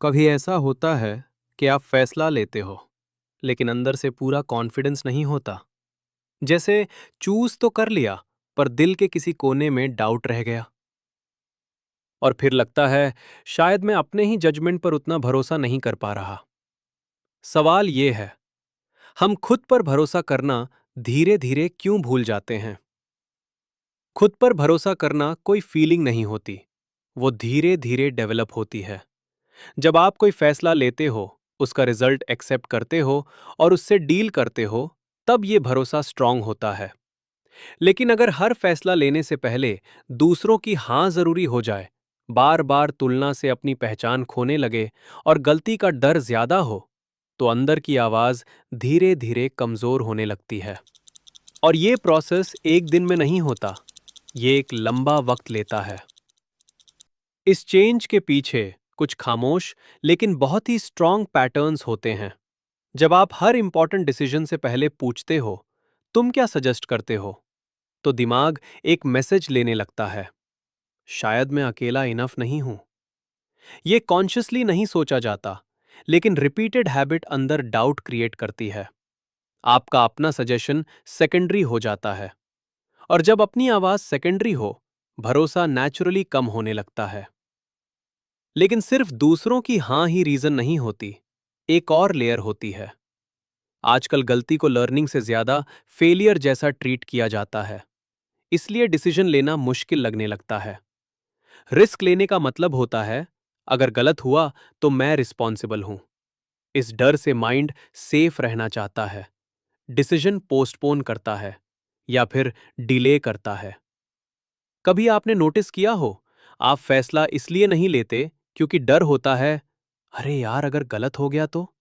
कभी ऐसा होता है कि आप फैसला लेते हो लेकिन अंदर से पूरा कॉन्फिडेंस नहीं होता। जैसे चूज तो कर लिया पर दिल के किसी कोने में डाउट रह गया। और फिर लगता है शायद मैं अपने ही जजमेंट पर उतना भरोसा नहीं कर पा रहा। सवाल ये है, हम खुद पर भरोसा करना धीरे धीरे क्यों भूल जाते हैं? खुद पर भरोसा करना कोई फीलिंग नहीं होती, वो धीरे धीरे डेवलप होती है। जब आप कोई फैसला लेते हो, उसका रिजल्ट एक्सेप्ट करते हो और उससे डील करते हो, तब ये भरोसा स्ट्रांग होता है। लेकिन अगर हर फैसला लेने से पहले दूसरों की हां जरूरी हो जाए, बार बार तुलना से अपनी पहचान खोने लगे और गलती का डर ज्यादा हो, तो अंदर की आवाज धीरे धीरे कमजोर होने लगती है। और ये प्रोसेस एक दिन में नहीं होता, ये एक लंबा वक्त लेता है। इस चेंज के पीछे कुछ खामोश लेकिन बहुत ही स्ट्रांग पैटर्न्स होते हैं। जब आप हर इंपॉर्टेंट डिसीजन से पहले पूछते हो, तुम क्या सजेस्ट करते हो, तो दिमाग एक मैसेज लेने लगता है, शायद मैं अकेला इनफ नहीं हूं। यह कॉन्शियसली नहीं सोचा जाता, लेकिन रिपीटेड हैबिट अंदर डाउट क्रिएट करती है। आपका अपना सजेशन सेकेंडरी हो जाता है, और जब अपनी आवाज सेकेंडरी हो, भरोसा नेचुरली कम होने लगता है। लेकिन सिर्फ दूसरों की हां ही रीजन नहीं होती, एक और लेयर होती है। आजकल गलती को लर्निंग से ज्यादा फेलियर जैसा ट्रीट किया जाता है, इसलिए डिसीजन लेना मुश्किल लगने लगता है। रिस्क लेने का मतलब होता है, अगर गलत हुआ तो मैं रिस्पॉन्सिबल हूं। इस डर से माइंड सेफ रहना चाहता है, डिसीजन पोस्टपोन करता है या फिर डिले करता है। कभी आपने नोटिस किया हो, आप फैसला इसलिए नहीं लेते क्योंकि डर होता है, अरे यार अगर गलत हो गया तो।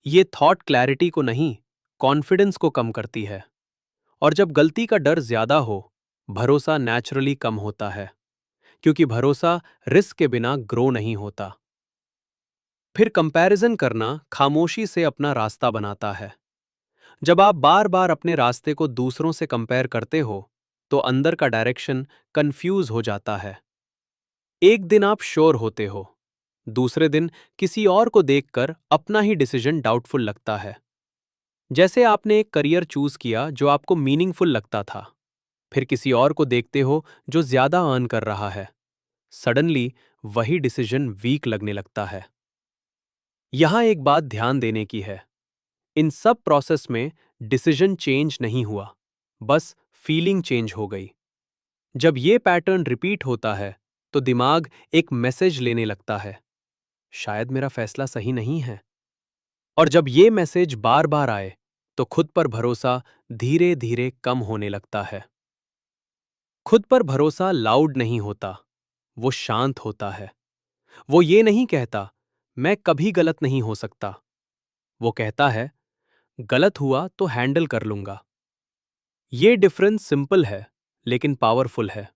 ये थॉट क्लैरिटी को नहीं, कॉन्फिडेंस को कम करती है। और जब गलती का डर ज्यादा हो, भरोसा नेचुरली कम होता है, क्योंकि भरोसा रिस्क के बिना ग्रो नहीं होता। फिर कंपैरिजन करना खामोशी से अपना रास्ता बनाता है। जब आप बार बार अपने रास्ते को दूसरों से कंपेयर करते हो, तो अंदर का डायरेक्शन कंफ्यूज हो जाता है। एक दिन आप श्योर होते हो, दूसरे दिन किसी और को देखकर अपना ही डिसीजन डाउटफुल लगता है। जैसे आपने एक करियर चूज किया जो आपको मीनिंगफुल लगता था, फिर किसी और को देखते हो जो ज्यादा अर्न कर रहा है, सडनली वही डिसीजन वीक लगने लगता है। यहां एक बात ध्यान देने की है, इन सब प्रोसेस में डिसीजन चेंज नहीं हुआ, बस फीलिंग चेंज हो गई। जब ये पैटर्न रिपीट होता है, तो दिमाग एक मैसेज लेने लगता है, शायद मेरा फैसला सही नहीं है। और जब ये मैसेज बार बार आए, तो खुद पर भरोसा धीरे धीरे कम होने लगता है। खुद पर भरोसा लाउड नहीं होता, वो शांत होता है। वो ये नहीं कहता, मैं कभी गलत नहीं हो सकता। वो कहता है, गलत हुआ तो हैंडल कर लूंगा। ये डिफरेंस सिंपल है, लेकिन पावरफुल है।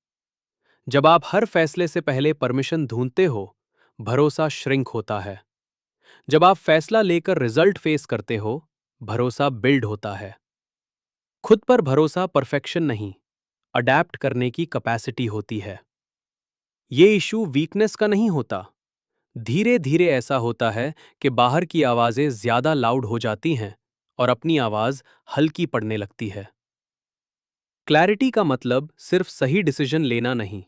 जब आप हर फैसले से पहले परमिशन ढूंढते हो, भरोसा श्रिंक होता है। जब आप फैसला लेकर रिजल्ट फेस करते हो, भरोसा बिल्ड होता है। खुद पर भरोसा परफेक्शन नहीं, अडैप्ट करने की कैपेसिटी होती है। ये इशू वीकनेस का नहीं होता, धीरे धीरे ऐसा होता है कि बाहर की आवाजें ज्यादा लाउड हो जाती हैं और अपनी आवाज हल्की पड़ने लगती है। क्लैरिटी का मतलब सिर्फ सही डिसीजन लेना नहीं,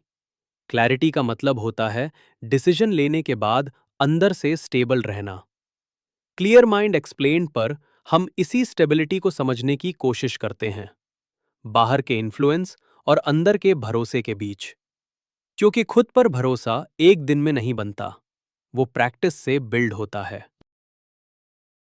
क्लैरिटी का मतलब होता है डिसीजन लेने के बाद अंदर से स्टेबल रहना। क्लियर माइंड एक्सप्लेन पर हम इसी स्टेबिलिटी को समझने की कोशिश करते हैं, बाहर के इन्फ्लुएंस और अंदर के भरोसे के बीच। क्योंकि खुद पर भरोसा एक दिन में नहीं बनता, वो प्रैक्टिस से बिल्ड होता है।